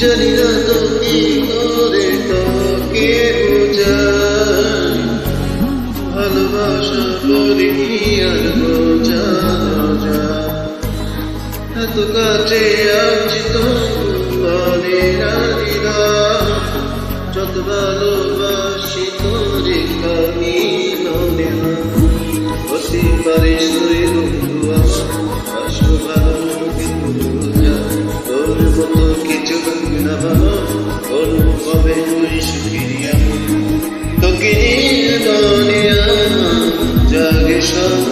জানি না তো কি করে তোকে বোঝাই, ভালোবাসা করিনি আর বোঝানো যায়। এত কাছে আছি তো বলে না দিলাম, যত ভালোবাসি তোরে আমি মনে হতে পারিস তুই বন্ধু আমার, আসবো ভালো কিন্তু তোর মতো কিছু না ভালো, করবো কবে তুই সুখী তোকে নিয়ে মনে জাগে সব।